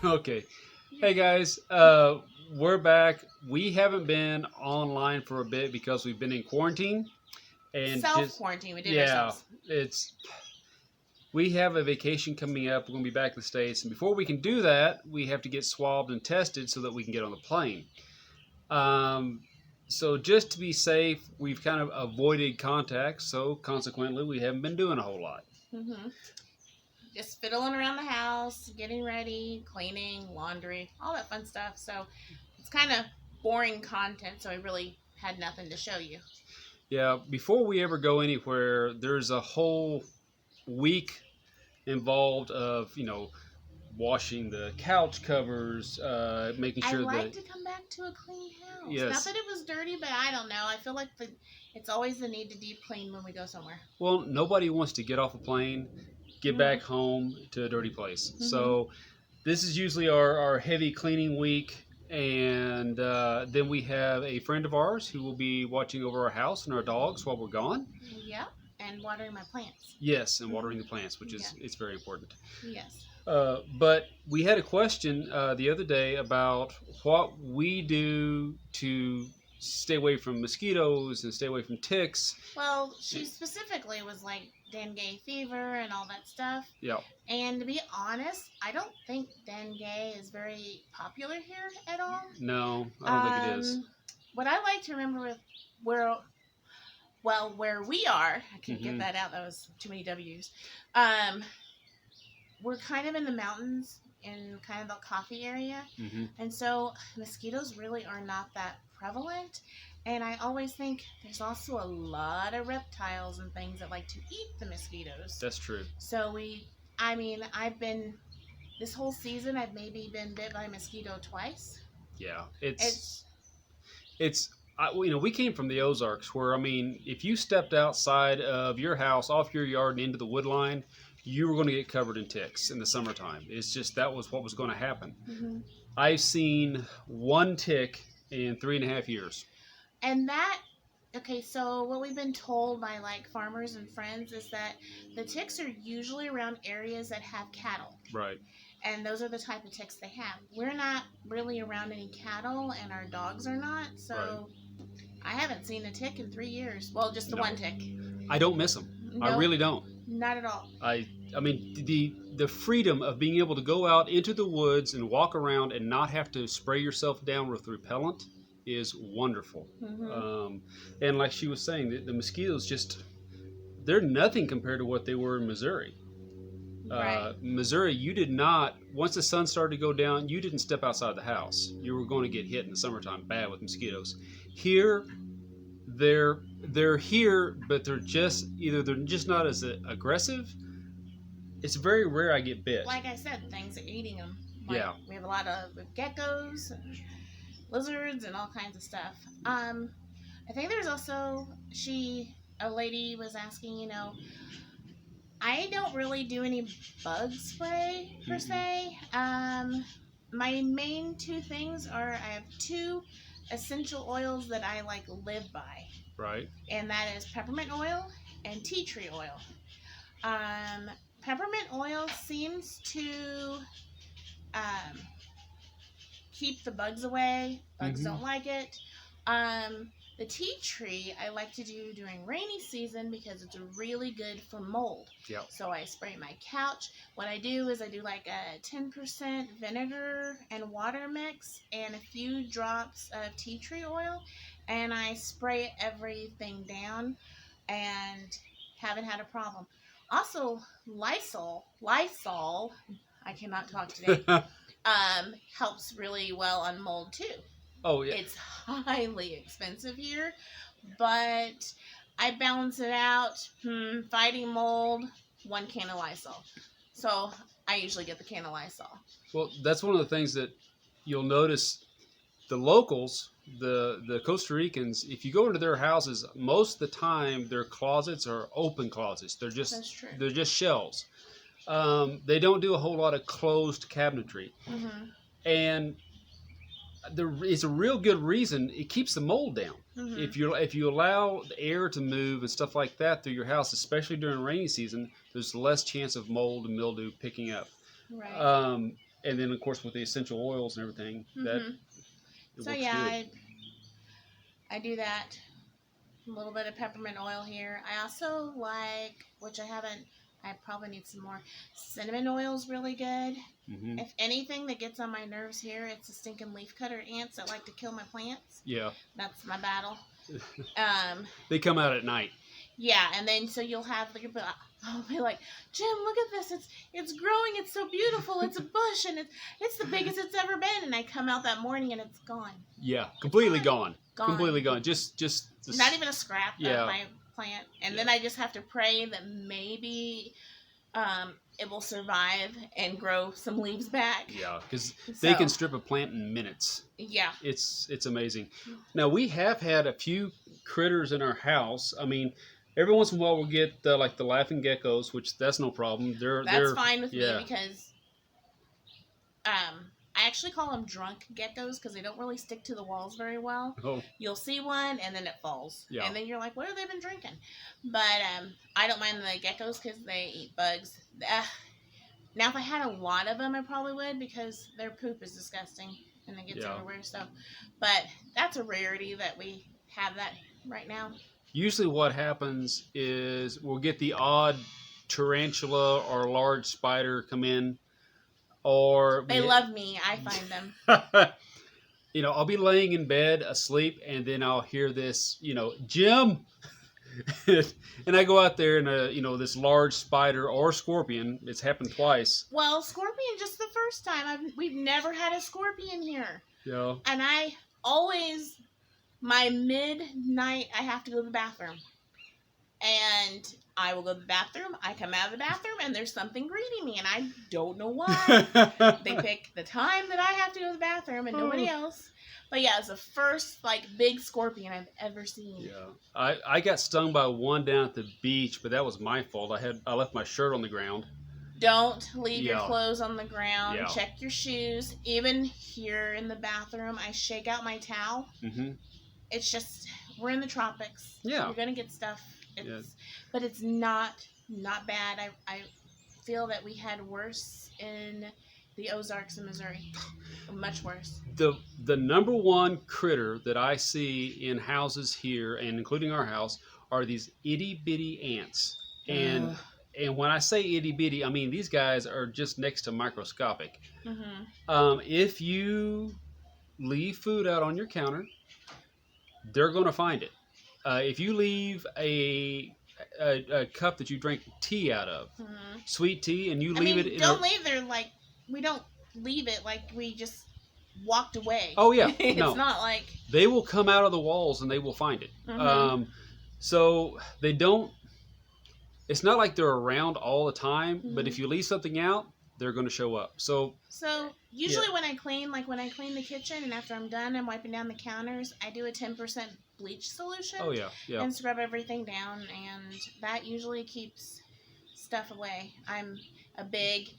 Okay. Hey guys, we're back. We haven't been online for a bit because we've been in quarantine and Self just quarantine. We did yeah, ourselves. it's we have a vacation coming up. We're going to be back in the States, and before we can do that, we have to get swabbed and tested so that we can get on the plane. Um, so just to be safe, we've kind of avoided contact. So consequently, we haven't been doing a whole lot. Mm-hmm. Just fiddling around the house, getting ready, cleaning, laundry, all that fun stuff. So it's kind of boring content. So I really had nothing to show you. Yeah, before we ever go anywhere, there's a whole week involved of washing the couch covers, making I sure like that to come back to a clean house. Not yes. that it was dirty, but I don't know. I feel like it's always the need to deep clean when we go somewhere. Well, nobody wants to get off a plane, get Mm-hmm. back home to a dirty place. Mm-hmm. So this is usually our heavy cleaning week. And then we have a friend of ours who will be watching over our house and our dogs while we're gone. Yeah, and watering my plants. Yes, and watering the plants, which is it's very important. Yes. But we had a question the other day about what we do to stay away from mosquitoes and stay away from ticks. Well, she specifically was like dengue fever and all that stuff. Yeah. And to be honest, I don't think dengue is very popular here at all. No, I don't think it is. What I like to remember with where we are, I can't get that out. That was too many W's. We're kind of in the mountains in kind of the coffee area. Mm-hmm. And so mosquitoes really are not that prevalent. And I always think there's also a lot of reptiles and things that like to eat the mosquitoes. That's true. So I've been, this whole season, I've maybe been bit by a mosquito twice. Yeah. We came from the Ozarks where, if you stepped outside of your house, off your yard and into the wood line, you were going to get covered in ticks in the summertime. It's just that was what was going to happen. Mm-hmm. I've seen one tick in 3.5 years. And so what we've been told by like farmers and friends is that the ticks are usually around areas that have cattle. Right. And those are the type of ticks they have. We're not really around any cattle, and our dogs are not. So right. I haven't seen a tick in 3 years. Well, just the one tick. I don't miss them. Nope, I really don't. Not at all. The freedom of being able to go out into the woods and walk around and not have to spray yourself down with repellent is wonderful. Mm-hmm. And like she was saying, the mosquitoes they're nothing compared to what they were in Missouri. Right. Missouri, you did not, once the sun started to go down, you didn't step outside the house. You were going to get hit in the summertime bad with mosquitoes. Here, they're here, but they're just not as aggressive. It's very rare I get bit. Like I said, things are eating them. Yeah. We have a lot of geckos and lizards and all kinds of stuff. I think there's also, a lady was asking, I don't really do any bug spray per se. My main two things are I have 2 essential oils that I live by. Right. And that is peppermint oil and tea tree oil. Peppermint oil seems to keep the bugs away. Bugs don't like it. The tea tree I like to do during rainy season because it's really good for mold. Yep. So I spray my couch. What I do is I do like a 10% vinegar and water mix and a few drops of tea tree oil, and I spray everything down and haven't had a problem. Also, Lysol, I cannot talk today, helps really well on mold too. Oh, yeah. It's highly expensive here, but I balance it out. Fighting mold, 1 can of Lysol. So I usually get the can of Lysol. Well, that's one of the things that you'll notice. The locals, the Costa Ricans, if you go into their houses, most of the time their closets are open closets. That's true. They're just shelves. They don't do a whole lot of closed cabinetry. Mm-hmm. And it's a real good reason. It keeps the mold down. Mhm. If you allow the air to move and stuff like that through your house, especially during rainy season, there's less chance of mold and mildew picking up. Right. And then of course with the essential oils and everything, that Mhm. it So works yeah, good. I do that. A little bit of peppermint oil here. I also like, which I probably need some more. Cinnamon oil's really good. Hmm. If anything that gets on my nerves here, it's the stinking leafcutter ants that like to kill my plants. Yeah, That's my battle. Um, they come out at night. yeah, and then so I'll be like, Jim, look at this. It's growing. It's so beautiful. It's a bush, and it's the biggest it's ever been. And I come out that morning, and it's gone. Yeah, completely gone. Gone. Completely gone. Just Not even a scrap Yeah. of my plant. And then I just have to pray that maybe it will survive and grow some leaves back. Yeah, because So, they can strip a plant in minutes. Yeah. It's amazing. Now we have had a few critters in our house. I mean, every once in a while we'll get like the laughing geckos, which that's no problem. That's fine with yeah. me because I actually call them drunk geckos because they don't really stick to the walls very well. Oh, You'll see one and then it falls. Yeah. And then you're like, what have they been drinking? But I don't mind the geckos because they eat bugs. Now, if I had a lot of them, I probably would because their poop is disgusting and it gets Yeah. everywhere. So, but that's a rarity that we have that right now. usually what happens is we'll get the odd tarantula or large spider come in, or They love me. I find them. you know, I'll be laying in bed asleep, and then I'll hear this, you know, Jim, and I go out there, and you know, this large spider or scorpion. It's happened twice. Well, scorpion just the first time. We've never had a scorpion here. Yeah. And I always, my midnight, I have to go to the bathroom. And I will go to the bathroom. I come out of the bathroom, and there's something greeting me, and I don't know why. They pick the time that I have to go to the bathroom, and nobody else. But yeah, it's the first like big scorpion I've ever seen. Yeah. I got stung by one down at the beach, but that was my fault. I left my shirt on the ground. Don't leave your Yeah. clothes on the ground. Yeah. Check your shoes. Even here in the bathroom, I shake out my towel. Hmm. It's just, we're in the tropics. Yeah. You're going to get stuff. Yeah. But it's not bad. I feel that we had worse in the Ozarks in Missouri. Much worse. The number one critter that I see in houses here, and including our house, are these itty bitty ants. And Ugh. and when I say itty bitty, I mean these guys are just next to microscopic. Mm-hmm. If you leave food out on your counter, they're going to find it. If you leave a cup that you drink tea out of, Mm-hmm. sweet tea, and you I leave mean, it in don't leave there like, we don't leave it like we just walked away. Oh yeah, It's no, not like, they will come out of the walls and they will find it. Mhm. So they don't. It's not like they're around all the time, but Mhm. if you leave something out, they're going to show up. So usually when I clean the kitchen and after I'm done, I'm wiping down the counters, I do a 10% bleach solution. oh yeah, yeah, And scrub everything down, and that usually keeps stuff away. I'm a big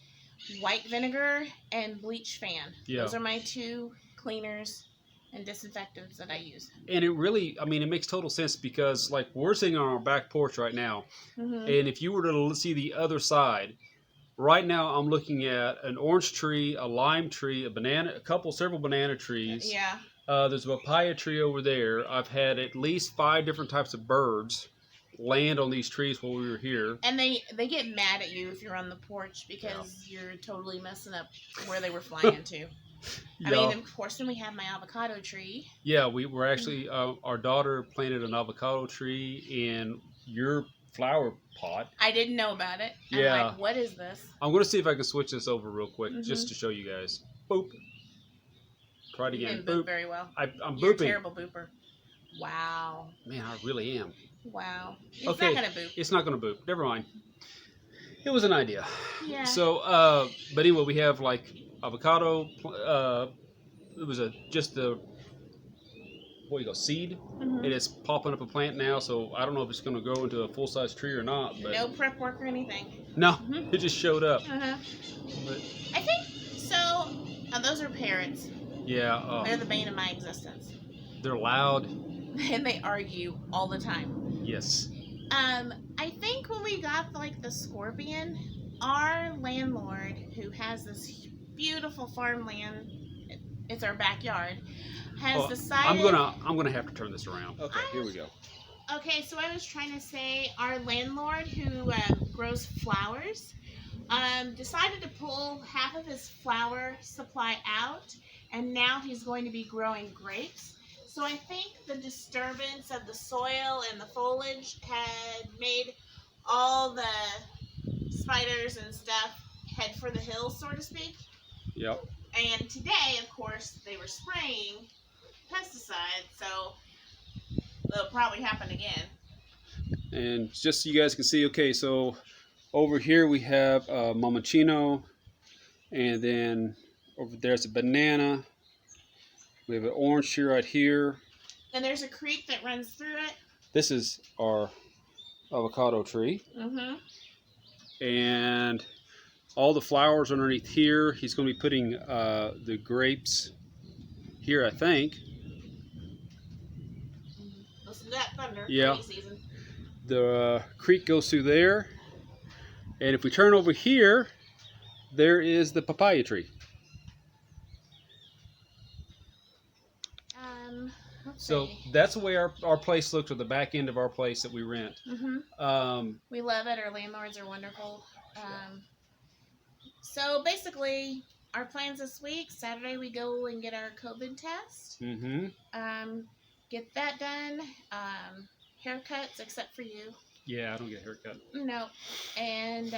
white vinegar and bleach fan. Yeah. Those are my two cleaners and disinfectants that I use. and it really, I mean, it makes total sense because like we're sitting on our back porch right now, Mm-hmm. and if you were to see the other side, right now I'm looking at an orange tree, a lime tree, a banana, several banana trees. Yeah. There's a papaya tree over there. I've had at least 5 different types of birds land on these trees while we were here. And they get mad at you if you're on the porch because you're totally messing up where they were flying to. I Yeah. mean, of course, then we have my avocado tree. Yeah, we were actually, our daughter planted an avocado tree in your flower pot. I didn't know about it. I'm Yeah. like, what is this? I'm going to see if I can switch this over real quick Mhm. just to show you guys. Boop. Try it You again. didn't boop Boop. very well. I'm You're a booping. terrible booper. Wow. Man, I really am. Wow. It's Okay. not going to boop. It's not going to boop. Never mind. It was an idea. Yeah. So, but anyway, we have like avocado. It was just the seed, Mhm. and it's popping up a plant now. So I don't know if it's going to grow into a full size tree or not. But No prep work or anything. no, Mhm. it just showed up. Uh-huh. But I think so. Those are parrots. Yeah. They're the bane of my existence. They're loud. And they argue all the time. Yes. I think when we got like the scorpion, our landlord, who has this beautiful farmland, it's our backyard, has decided. I'm gonna have to turn this around. Okay, here we go. Okay, so I was trying to say our landlord who grows flowers decided to pull half of his flower supply out, and now he's going to be growing grapes. So I think the disturbance of the soil and the foliage had made all the spiders and stuff head for the hills, so to speak. Yep. And today, of course, they were spraying pesticides, so it'll probably happen again. And just so you guys can see, okay, so over here we have Momachino, and then over there's a banana. We have an orange tree right here. And there's a creek that runs through it. This is our avocado tree. Mm-hmm. And all the flowers underneath here. He's going to be putting the grapes here, I think. Listen to that thunder. Yeah. Season. The creek goes through there. And if we turn over here, there is the papaya tree. So that's the way our place looks, or the back end of our place that we rent. Mm-hmm. We love it. Our landlords are wonderful. So basically, our plans this week: Saturday we go and get our COVID test. Mm-hmm. Get that done. Haircuts, except for you. Yeah, I don't get a haircut. No. And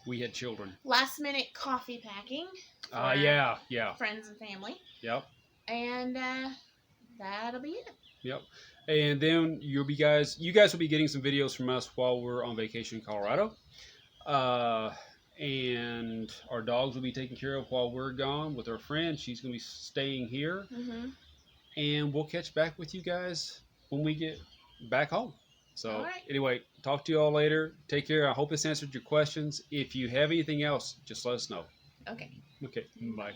we had children. Last minute coffee packing. Yeah. Friends and family. Yep. And that'll be it. Yep. And then you guys will be getting some videos from us while we're on vacation in Colorado. And our dogs will be taken care of while we're gone with our friend. She's going to be staying here. Mm-hmm. And we'll catch back with you guys when we get back home. So right. Anyway, talk to you all later. Take care. I hope this answered your questions. If you have anything else, just let us know. Okay. Okay. Bye.